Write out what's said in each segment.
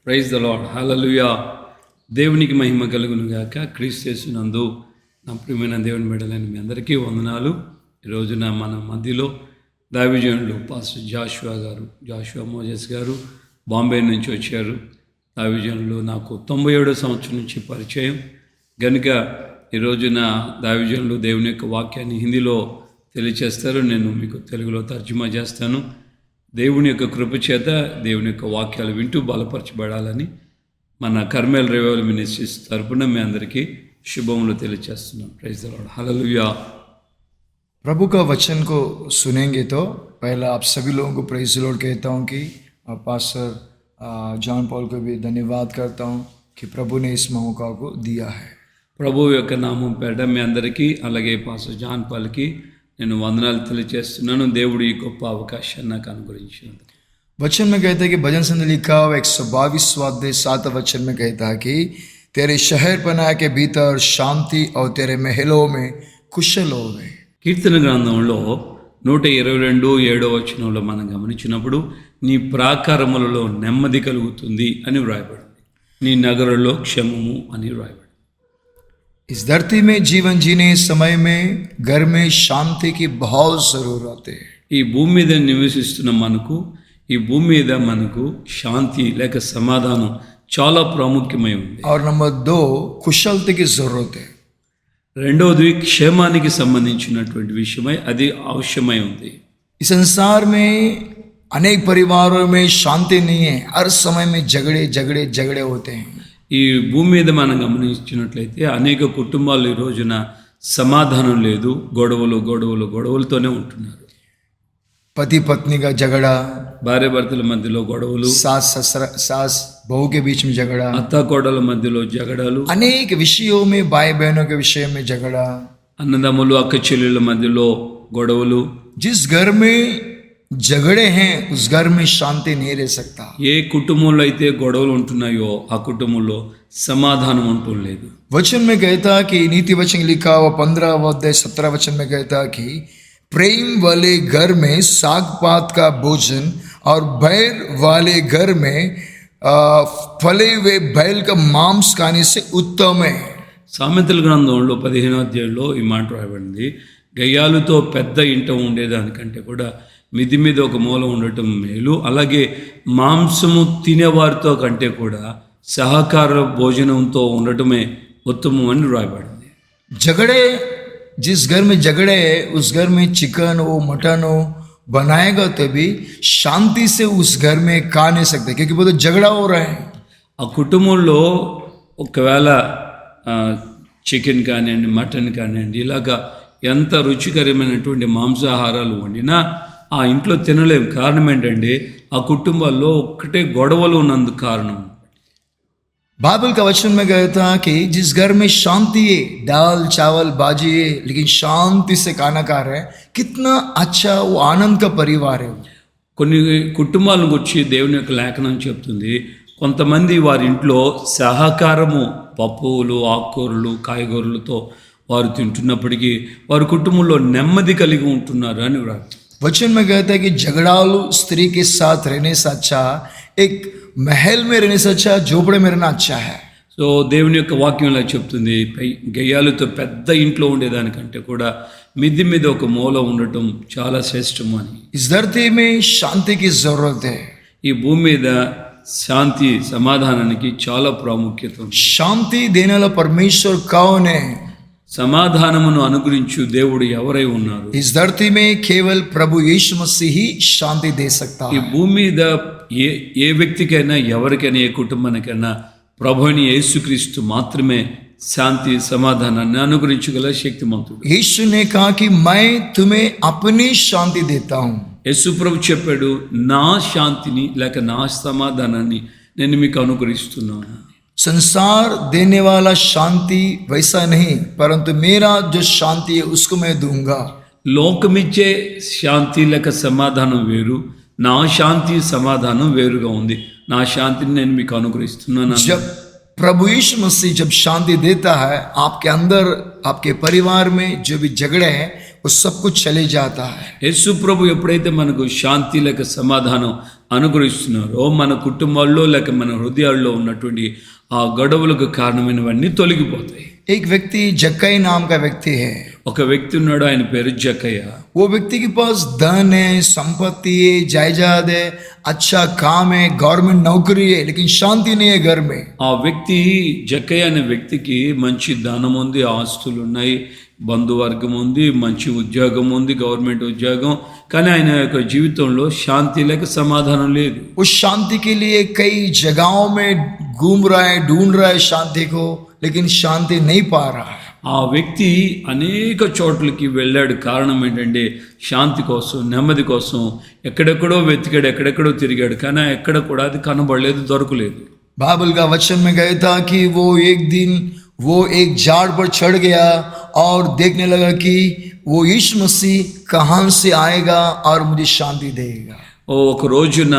Praise the lord, హల్లెలూయా. దేవునికి మహిమ కలుగును గాక. క్రీస్తు యేసునందు నా ప్రియమైన దేవుని బిడ్డలైన మీ అందరికీ వందనాలు. ఈ రోజున మన మధ్యలో దైవజనులు పాస్టర్ జాషువా మోజెస్ గారు బాంబే నుంచి వచ్చారు. దైవజనులు నాకు 97వ సంవత్సరం నుంచి పరిచయం గనుక ఈ రోజున దైవజనులు దేవుని యొక్క వాక్యాన్ని హిందీలో తెలియచేస్తారు. నేను మీకు తెలుగులో తర్జుమా చేస్తాను. దేవుని యొక్క కృప చేత దేవుని యొక్క వాక్యాలు వింటూ బలపరచబడాలని మన కర్మేల్ రివైవల్ మినిస్ట్రీస్ తరపున మీ అందరికీ శుభములు తెలియచేస్తున్నాం. ప్రైజ్ ద లార్డ్, హల్లెలూయా. प्रभु का वचन को सुनेंगे तो पहला आप सभी लोगों को प्रेज द लॉर्ड कहता हूँ कि पास्टर जॉन पॉल को भी धन्यवाद करता हूँ कि प्रभु ने इस मौका को दिया है. ప్రభు యొక్క నామం పేట మీ అందరికీ అలాగే పాస్టర్ జాన్ పాల్కి నేను వందనాలు తెలియజేస్తున్నాను. దేవుడు ఈ గొప్ప అవకాశాన్ని నాకు అనుగ్రహించినందుకు. वचन में कहता है कि भजन संधि लिखा हुआ 122 वाद्य 7 वचन में कहता है कि तेरे शहर पनाह के भीतर शांति और तेरे महलों में कुशल होवे. కీర్తన గ్రంథంలో 122 వచనంలో మనం గమనించినప్పుడు నీ ప్రాకారములలో నెమ్మది కలుగుతుంది అని వ్రాయబడింది. నీ నగరంలో క్షేమము అని వ్రాయబడింది. इस धरती में जीवन जीने समय में घर में शांति की बहुत जरूरत है. ఈ భూమి మీద నివసిస్తున్న ఈ భూమి మీద మనకు శాంతి లేక సమాధానం చాలా ప్రాముఖ్యమై ఉంది. और नंबर 2 कुशलता की जरूरत है. రెండవది క్షేమానికి సంబంధించినటువంటి విషయమై అది అవశ్యమై ఉంది. इस संसार में अनेक परिवारों में शांति नहीं है. हर समय में झगड़े होते हैं. ఈ భూమి మీద మనం గమనించినట్లయితే అనేక కుటుంబాలు ఈ రోజున సమాధానం లేదు, గొడవలతోనే ఉంటున్నారు. पति पत्नी का झगड़ा, భార్య భర్తల మధ్యలో గొడవలు, सास बहू के बीच में झगड़ा, అత్తాకోడల మధ్యలో జగడాలు, अनेक विषयों में भाई बहनों के विषय में झगड़ा, అన్నదమ్ములు అక్క చెల్లెళ్ళ మధ్యలో గొడవలు. जिस घर में झगड़े हैं उस घर में शांति नहीं रह सकता. ఏ కుటుంబంలో అయితే గొడవలు ఉంటున్నాయో ఆ కుటుంబంలో సమాధానం ఉండటం లేదు. वचन में कहता कि नीति वचन लिखा हुआ 15 अध्याय 17 वचन में कहता कि प्रेम वाले घर में साग पात का भोजन और बैर वाले घर में फले हुए बैल का मांस खाने से उत्तम है. సామెతల గ్రంథంలో 15వ అధ్యాయంలో ఈ మాట రాయబడింది. గయ్యాలతో పెద్ద ఇంట ఉండేదానికంటే కూడా మిది మీద ఒక మూల ఉండటం మేలు. అలాగే మాంసము తినేవారితో కంటే కూడా సహకార భోజనంతో ఉండటమే ఉత్తమం అని రాయబడింది. झगड़े जिस घर में झगड़े उस घर में चिकन हो मटन हो बनाएगा तभी शांति से उस घर में खा नहीं सकते क्योंकि वो तो झगड़ा हो रहा है. ఆ కుటుంబంలో ఒకవేళ చికెన్ కానివ్వండి, మటన్ కానివ్వండి, ఇలాగా ఎంత రుచికరమైనటువంటి మాంసాహారాలు వండినా ఆ ఇంట్లో తినలేము. కారణం ఏంటంటే ఆ కుటుంబాల్లో ఒక్కటే గొడవలు ఉన్నందుకు కారణం. बाइबल का वचन में कहता कि जिस घर में शांति है, दाल चावल भाजी है लेकिन शांति से खाना खा रहे हैं, कितना अच्छा वो आनंद का परिवार है. కొన్ని కుటుంబాల గురించి దేవుని యొక్క లేఖనం చెప్తుంది. కొంతమంది వారి ఇంట్లో సహకారము పప్పులు, ఆకుకూరలు, కాయగూరలతో వారు తింటున్నప్పటికీ వారి కుటుంబంలో నెమ్మది కలిగి ఉంటున్నారు అని వ్రాస్తుంది. वचन में कहता है कि झगड़ालू स्त्री के साथ रहने से अच्छा एक महल में रहने से अच्छा झोपड़े में रहना अच्छा है. సో దేవుని యొక్క వాక్యం ఇలా చెప్తుంది, గయ్యాలతో పెద్ద ఇంట్లో ఉండేదానికంటే కూడా మిద్ది మీద ఒక మూల ఉండటం చాలా శ్రేష్టము అని. इस धरती में शांति की जरूरत है. ఈ భూమి మీద శాంతి సమాధానానికి చాలా ప్రాముఖ్యత ఉంది. शांति देने वाला परमेश्वर कौन है? సమాధానమును అనుగ్రహించు దేవుడు ఎవరై ఉన్నారు? इस धरती में केवल प्रभु यीशु मसीह ही शांति दे सकता ఈ है. భూమి మీద ఏ వ్యక్తికైనా, ఎవరికైనా, ఏ కుటుంబానికైనా ప్రభువైన యేసుక్రీస్తు మాత్రమే శాంతి సమాధానాన్ని అనుగ్రహించగల శక్తిమంతుడు. यीशु ने कहा कि मैं तुम्हें अपनी शांति देता हूँ. యేసు ప్రభు చెప్పాడు, నా శాంతిని లేక నా సమాధానాన్ని నేను మీకు అనుగ్రహిస్తున్నాను. संसार देने वाला शांति वैसा नहीं, परंतु मेरा जो शांति है उसको मैं दूंगा. లోకమిచ్చే శాంతి లేక సమాధానం వేరు, నా శాంతి సమాధానం వేరుగా ఉంది. నా శాంతిని నేను మీకు అనుగ్రహిస్తున్నాను. जब प्रभु यीशु मसीह जब शांति देता है आपके अंदर, आपके परिवार में जो भी झगड़े हैं वो सब कुछ चले जाता है। యేసు ప్రభు ఎప్పుడైతే మనకు శాంతి లేక సమాధానం అనుగ్రహిస్తున్నారో మన కుటుంబాల్లో లేక మన హృదయాల్లో ఉన్నటువంటి ఆ గొడవలకు కారణమైనవన్నీ తొలగిపోతాయి. एक व्यक्ति जक्कई नाम का व्यक्ति है। ఒక వ్యక్తి ఉన్నాడు, ఆయన పేరు జక్కయ్య. वो व्यक्ति के पास धन है, संपत्ति है, जायदाद है, अच्छा काम है, गवर्नमेंट नौकरी है, लेकिन शांति नहीं है घर में। ఆ వ్యక్తి జక్కయ్య అనే వ్యక్తికి మంచి ధనం ఉంది, ఆస్తులు ఉన్నాయి, బంధువర్గం ఉంది, మంచి ఉద్యోగం ఉంది, గవర్నమెంట్ ఉద్యోగం. కానీ ఆయన యొక్క జీవితంలో శాంతి లేక సమాధానం లేదు. उस शांति के लिए कई जगहों में घूम रहा है, ढूंढ रहा है शांति को, लेकिन शांति नहीं पा रहा है। ఆ వ్యక్తి అనేక చోట్లకి వెళ్ళాడు. కారణం ఏంటంటే శాంతి కోసం, నెమ్మది కోసం ఎక్కడెక్కడో వెతికాడు, ఎక్కడెక్కడో తిరిగాడు, కానీ ఎక్కడ కూడా అది కనబడలేదు, దొరకలేదు. बाइबल का वचन में गया था कि वो एक दिन वो एक झाड़ पर चढ़ गया और देखने लगा कि वो यीशु मसीह कहाँ से आएगा और मुझे शांति देगा। ఒక రోజున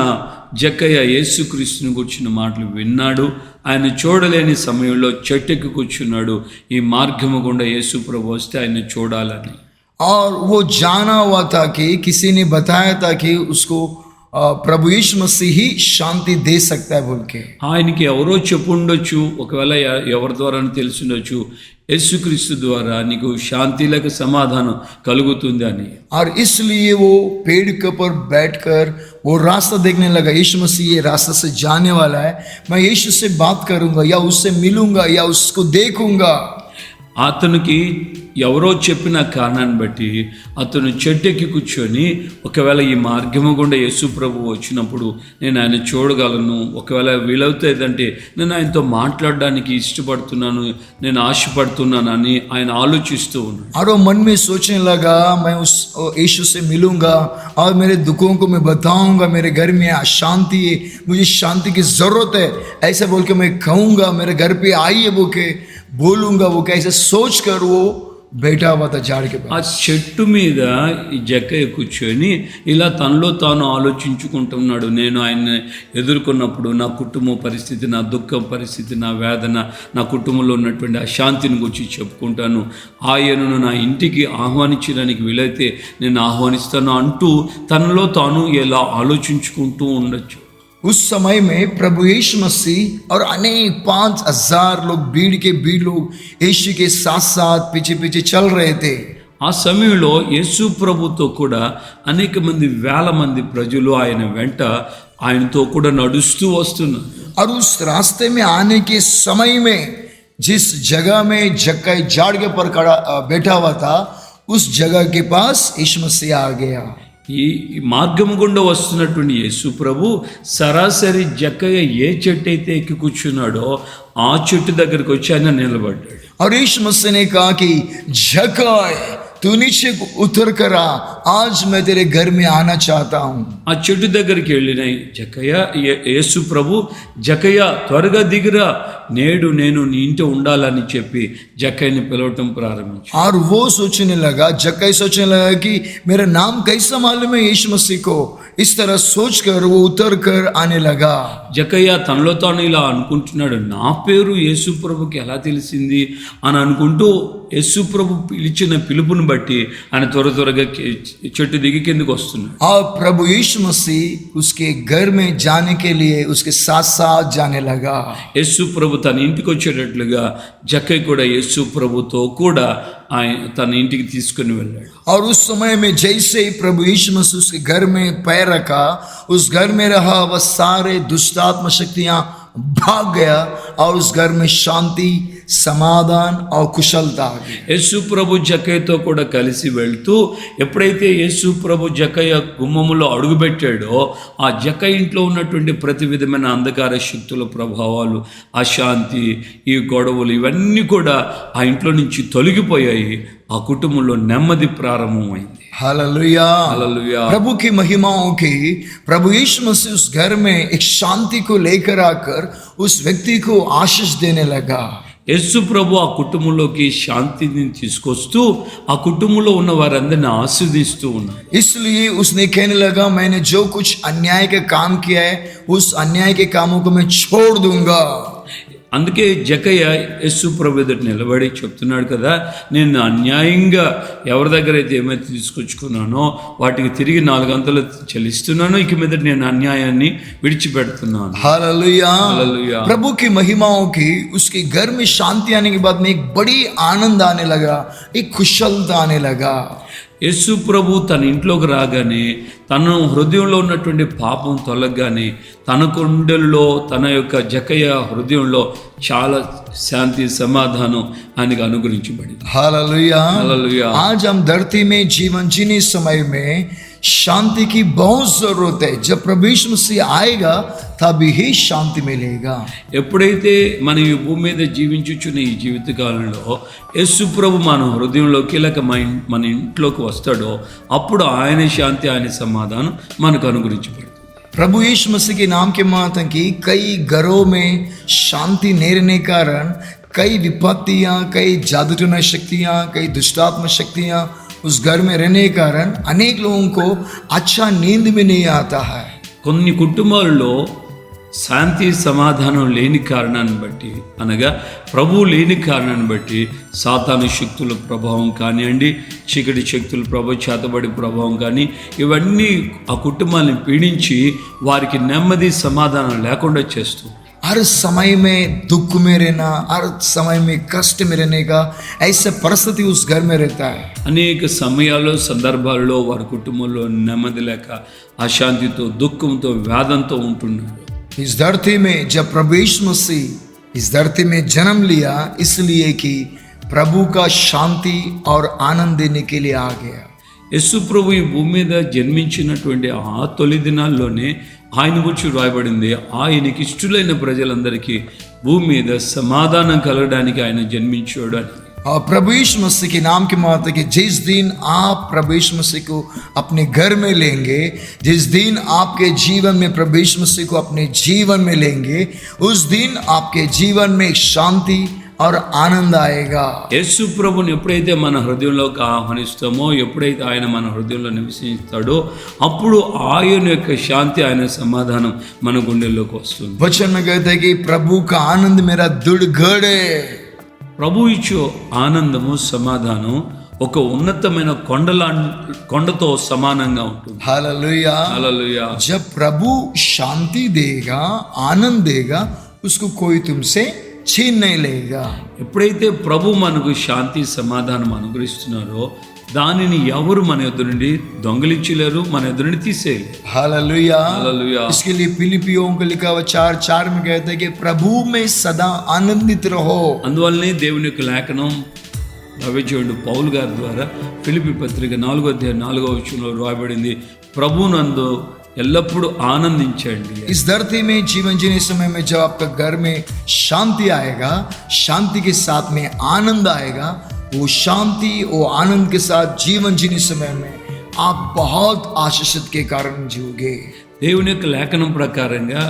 జక్కయ్య యేసుక్రీస్తుని కూర్చున్న మాటలు విన్నాడు. ఆయన చూడలేని సమయంలో చెట్టుకి కూర్చున్నాడు, ఈ మార్గము గుండా యేసు ప్రభు వస్తే ఆయన చూడాలని. और वो जाना हुआ था कि किसी ने बताया था कि उसको प्रभु यीशु मसीह ही शांति दे सकता है बोल के। ఆయనకి ఎవరో చెప్పుండొచ్చు, ఒకవేళ ఎవరి ద్వారా తెలుసుండొచ్చు, యేసుక్రీస్తు ద్వారా నీకు శాంతి లేక సమాధానం కలుగుతుంది అని. और इसलिए वो पेड़ के ऊपर बैठकर वो रास्ता देखने लगा, यीशु मसीह ये रास्ता से जाने वाला है, मैं यीशु से बात करूंगा या उससे मिलूंगा या उसको देखूंगा। అతనికి ఎవరో చెప్పిన కారణాన్ని బట్టి అతను చెట్టుకి కూర్చొని ఒకవేళ ఈ మార్గము గుండా యేసు ప్రభు వచ్చినప్పుడు నేను ఆయన చూడగలను, ఒకవేళ వీలవుతుందంటే నేను ఆయనతో మాట్లాడడానికి ఇష్టపడుతున్నాను, నేను ఆశపడుతున్నాను అని ఆయన ఆలోచిస్తూ ఉన్నాడు. और वो मन में सोचने लगा, मैं उस यीशु से मिलूंगा और मेरे दुखों को मैं बताऊंगा, मेरे घर में अशांति है, मुझे शांति की जरूरत है, ऐसा बोल के मैं कहूंगा, मेरे घर पे आइए बोल के बोलूंगा। वो कैसे सोच कर वो बैठा हुआ था झाड़ के ఆ पास। చెట్టు మీద ఈ జక్కయ్య కూర్చొని ఇలా తనలో తాను ఆలోచించుకుంటున్నాడు. నేను ఆయన్ని ఎదుర్కొన్నప్పుడు నా కుటుంబ పరిస్థితి, నా దుఃఖ పరిస్థితి, నా వేదన, నా కుటుంబంలో ఉన్నటువంటి అశాంతిని గురించి చెప్పుకుంటాను, ఆయనను నా ఇంటికి ఆహ్వానించడానికి వీలైతే నేను ఆహ్వానిస్తాను అంటూ తనలో తాను ఇలా ఆలోచించుకుంటూ ఉండొచ్చు. उस समय में प्रभु यीशु मसीह और अनेक 5,000 लोग भीड़ लोग यीशु के साथ साथ पीछे पीछे चल रहे थे। ఆ సమయంలో యేసు ప్రభుతో కూడా అనేక మంది, వేల మంది ప్రజలు ఆయన వెంట ఆయనతో కూడా నడుస్తూ వస్తున్నారు. और उस रास्ते में आने के समय में जिस जगह में जक्कई झाड़ के पर बैठा हुआ था, उस जगह के पास यीशु मसीह आ गया। ఈ మార్గం గుండా వస్తున్నటువంటి యేసు ప్రభు సరాసరి జక్కయ్య ఏ చెట్టు అయితే ఎక్కి కూర్చున్నాడో ఆ చెట్టు దగ్గరికి వచ్చి ఆయన నిలబడ్డాడు. और यीशु मसीह ने कहा कि जक्कई तू नीचे उतर कर आ, आज मैं तेरे घर में आना चाहता हूँ। ఆ చెట్టు దగ్గరికి వెళ్ళిన జక్కయ్య, యేసు ప్రభు జక్కయ్య త్వరగా దిగిరా, నేడు నేను నీ ఇంట ఉండాలని చెప్పి జక్కయ్యని పిలవటం ప్రారంభించాడు. और वो सोचने लगा, जक्कई सोचने लगा कि मेरा नाम कैसा मालूम है यीशु मसीह को। इस तरह सोचकर वो उतर कर आने लगा। జక్కయ్య తనలో తాను ఇలా అనుకుంటున్నాడు, నా పేరు యేసు ప్రభుకి ఎలా తెలిసింది అని అనుకుంటూ యేసు ప్రభు పిలిచిన పిలుపుని బట్టి ఆయన త్వరగా చెట్టు దిగి కిందకు వస్తున్నాడు. और प्रभु यीशु मसीह उसके घर में जाने के लिए उसके साथ साथ जाने लगा। యేసు ప్రభు తన ఇంటికి వచ్చేటట్లుగా జక్కయ్య కూడా యేసు ప్రభుతో కూడా ఆయన తన ఇంటికి తీసుకుని వెళ్ళాడు. और उस समय में जैसे ही प्रभु यीशु मसीह उसके घर में पैर रखा, उस घर में रहा वह सारे दुष्टात्मा शक्तियां भाग गया और उस घर में शांति, समाधान और कुशलता आ गई। యేసు ప్రభు జక్కయ్యతో కూడా కలిసి వెళ్తూ ఎప్పుడైతే యేసు ప్రభు జక్కయ్య గుమ్మములో అడుగుపెట్టాడో ఆ జక్కయ్య ఇంట్లో ఉన్నటువంటి ప్రతి విధమైన అంధకార శక్తుల ప్రభావాలు, అశాంతి, ఈ గొడవలు ఇవన్నీ కూడా ఆ ఇంట్లో నుంచి తొలగిపోయాయి. ఆ కుటుంబంలో నెమ్మది ప్రారంభమైంది. हालेलुया, హల్లెలూయా. प्रभु की महिमाओं की प्रभु यीशु मसीह उस घर में एक शांति को लेकर आकर उस व्यक्ति को आशीष देने लगा। యేసు ప్రభు ఆ కుటుంబంలోకి శాంతిని తీసుకొస్తూ ఆ కుటుంబంలో ఉన్న వారందరిని ఆశీర్దిస్తూ ఉన్నారు. इसलिए उसने कहने लगा, मैंने जो कुछ अन्याय का काम किया है उस अन्याय के कामों को मैं छोड़ दूंगा। అందుకే జకయ్య యేసు ప్రభు ఎదుట నిలబడి చెప్తున్నాడు కదా, నేను అన్యాయంగా ఎవరి దగ్గర అయితే ఏమైతే తీసుకొచ్చుకున్నానో వాటికి తిరిగి 4 గంటలు చెల్లిస్తున్నాను. ఇక మీద నేను అన్యాయాన్ని విడిచిపెడుతున్నాను. हालेलुया। हालेलुया। प्रभु की महिमाओं की उसके घर में शांति आने के बाद में एक बड़ी आनंद आने लगा, एक कुशलता आने लगा। యేసు ప్రభు తన ఇంట్లోకి రాగానే తన హృదయంలో ఉన్నటువంటి పాపం తొలగగానే తన గుండెల్లో తన యొక్క జకయ్య హృదయంలో చాలా శాంతి సమాధానం ఆయనకు అనుగ్రహించబడింది. हालेलुया। హల్లెలూయా. आज हम धरती में जीवन जीने समय में शांति की बहुत जरूरत है। जब प्रभु यीशु मसीह आएगा तभी ही शांति मिलेगा। ఎప్పుడైతే మనం ఈ భూమి మీద జీవించుచున్న ఈ జీవిత కాలంలో యేసు ప్రభు మన హృదయంలోకి లేక మన ఇంట్లోకి వస్తాడో అప్పుడు ఆయన శాంతి ఆయన సమాధానం మనకు అనుగ్రహించబడుతుంది. प्रभु यीशु मसीह के नाम के माध्यम की कई घरों में शांति नहीं रहने कारण कई विपत्तियां, कई जादूटोना शक्तियां, कई दुष्टात्म शक्तियां उस घर में रहने के कारण अनेक लोगों को अच्छा नींद भी नहीं आता है। కొన్ని కుటుంబాల్లో శాంతి సమాధానం లేని కారణాన్ని బట్టి అనగా ప్రభువు లేని కారణాన్ని బట్టి సాతాను శక్తుల ప్రభావం కానివ్వండి, చీకటి శక్తుల ప్రభావం, చేతబడి ప్రభావం కానీ ఇవన్నీ ఆ కుటుంబాన్ని పీడించి వారికి నెమ్మది సమాధానం లేకుండా చేస్తూ हर समय में दुख में रहना, हर समय में कष्ट में रहने का ऐसा परिस्थिति उस घर में रहता है। అనేక సమయాల్లో సందర్భాల్లో వారి కుటుంబంలో నెమ్మది లేక అశాంతితో దుఃఖంతో వేదంతో ఉంటున్నారు. इस धरती में जब प्रभु यीशु मसीह इस धरती में जन्म लिया इसलिए कि प्रभु का शांति और आनंद देने के लिए आ गया। యేసు ప్రభు ఈ భూమి మీద జన్మించినటువంటి ఆ తొలి దినాల్లోనే ఆయన గురించి రాయబడింది, ఆయనకి ఇష్టలైన ప్రజలందరికీ భూమి మీద సమాధానం కలగడానికి ఆయన జన్మించాడు అని. और प्रभु यीशु मसीह के नाम के माध्यम कि जिस दिन आप प्रभु यीशु मसीह को अपने घर में लेंगे, जिस दिन आपके जीवन में प्रभु यीशु मसीह को अपने जीवन में लेंगे, उस दिन आपके जीवन में शांति और आनंद आएगा। యేసు ప్రభుని ఎప్పుడైతే మన హృదయంలోకి ఆహ్వానిస్తామో, ఎప్పుడైతే ఆయన మన హృదయంలో నివసిస్తాడో అప్పుడు ఆయన యొక్క శాంతి, ఆయన సమాధానం మన గుండెల్లోకి వస్తుంది. वचन में कहते हैं कि प्रभु का आनंद मेरा दृढ़ गढ़ है। ప్రభు ఇచ్చే ఆనందము సమాధానం ఒక ఉన్నతమైన కొండతో సమానంగా ఉంటుంది. हालेलुया। హల్లెలూయా. जब प्रभु शांति देगा, आनंद देगा, उसको कोई तुमसे छीन नहीं लेगा। ఎప్పుడైతే ప్రభు మనకు శాంతి సమాధానం అనుగ్రహిస్తున్నారో దానిని ఎవరు మన ఎదురు నుండి దొంగిలించలేరు, మన ఎదురు నుండి తీసేయలేరు. हालेलुया। హల్లెలూయా. इसके लिए फिलिपियों को लिखा हुआ 4:4 में कहते हैं कि प्रभु में सदा आनंदित रहो। అందువల్లనే దేవుని యొక్క లేఖనం దైవజనుడు పౌలు గారి ద్వారా ఫిలిప్పీ పత్రిక 4:4 రాయబడింది, ప్రభునందు ఎల్లప్పుడూ ఆనందించండి. इस धरती में जीवन जीने समय में जब आपका घर में शांति आएगा, शांति के साथ में आनंद आएगा, वो शांति वो आनंद के साथ जीवन जीने समय में आप बहुत आशीषित के कारण जीओगे। దేవుని యొక్క లేఖనం ప్రకారంగా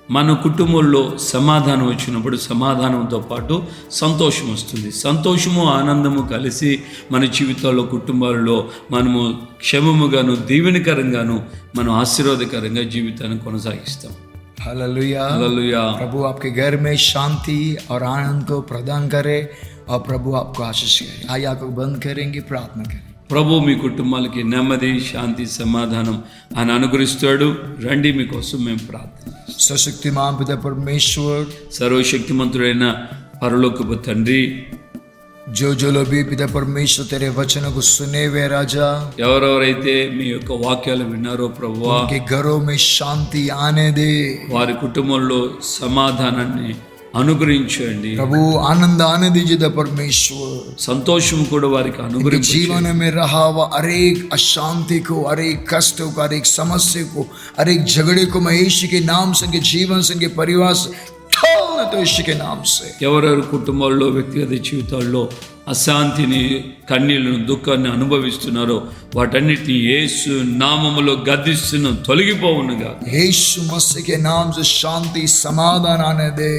మన కుటుంబంలో సమాధానం వచ్చినప్పుడు సమాధానంతో పాటు సంతోషం వస్తుంది. సంతోషము ఆనందము కలిసి మన జీవితాల్లో కుటుంబాల్లో మనము క్షేమముగాను దీవెనకరంగాను మనం ఆశీర్వాదకరంగా జీవితాన్ని కొనసాగిస్తాం. हालेलुया। హల్లెలూయా. प्रभु आपके घर में शांति और आनंद को प्रदान करे और प्रभु आपको आशीष करे। आइए आंखों को बंद करेंगे, प्रार्थना करें। ప్రభు మీ కుటుంబాలకి నెమ్మది, శాంతి, సమాధానం ఆయన అనుగ్రహిస్తాడు. రండి, మీకోసం మేము ప్రార్థన. सशक्तिमान पिता परमेश्वर, సర్వశక్తిమంతుడైన పరలోకపు తండ్రి, जो लोग भी पिता परमेश्वर तेरे वचनों को सुने हुए राजा, ఎవరెవరైతే మీ యొక్క వాక్యాలు విన్నారో ప్రభువా, उनके घरों में शांति आने दे। వారి కుటుంబంలో సమాధానాన్ని అనుగ్రహించండి. प्रभु आनंद आने दीजिए पिता परमेश्वर। సంతోషం కూడా వారికి उनके అనుగ్రహించండి. जीवन में रहा हुआ हर एक अशांति को, हर एक कष्ट को, हर एक समस्या को, हर एक झगड़े को मैं यीशु के नाम से, उनके जीवन से, उनके परिवार से छोड़ तो यीशु के नाम से। ఎవరెవరి కుటుంబాల్లో వ్యక్తిగత జీవితాల్లో అశాంతిని, కన్నీళ్లను, దుఃఖాన్ని అనుభవిస్తున్నారో వాటన్నిటిని యేసు నామములో గద్దిస్తున్న తొలగిపోవునుగా. यीशु मसीह के नाम से शांति समाधान आने दे।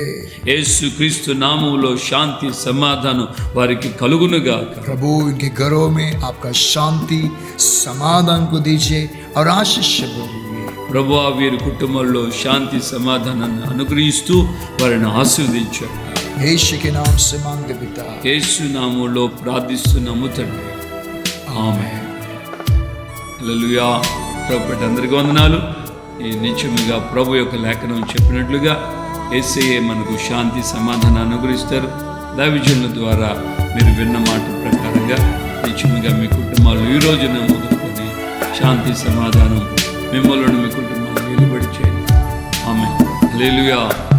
యేసు క్రీస్తు నామములో శాంతి సమాధానం వారికి కలుగునుగా. प्रभु इनके घरों में आपका शांति समाधान को दीजिए और आशीष बोलिए। ప్రభువా వీరి కుటుంబంలో శాంతి సమాధానాన్ని అనుగ్రహిస్తూ వారిని ఆశీర్వదించాడు. यीशु के नाम से मांगे पिता, యేసు నామములో ప్రార్థిస్తున్నాము తండ్రి, ఆమేన్. హల్లెలూయా. ప్రభుపేట అందరికీ వందనాలు. ఈ నిత్యముగా ప్రభు యొక్క లేఖనం చెప్పినట్లుగా యేసయ్యే మనకు శాంతి సమాధానం అనుగ్రహిస్తారు. దైవజనుల ద్వారా మీరు విన్న మాట ప్రకారంగా నిత్యముగా మీ కుటుంబాలు ఈ రోజున మొదలుకొని శాంతి సమాధానం మిమ్మల్ని మీ కుటుంబాన్ని నిలబడి చేయండి. ఆమేన్. హల్లెలూయా.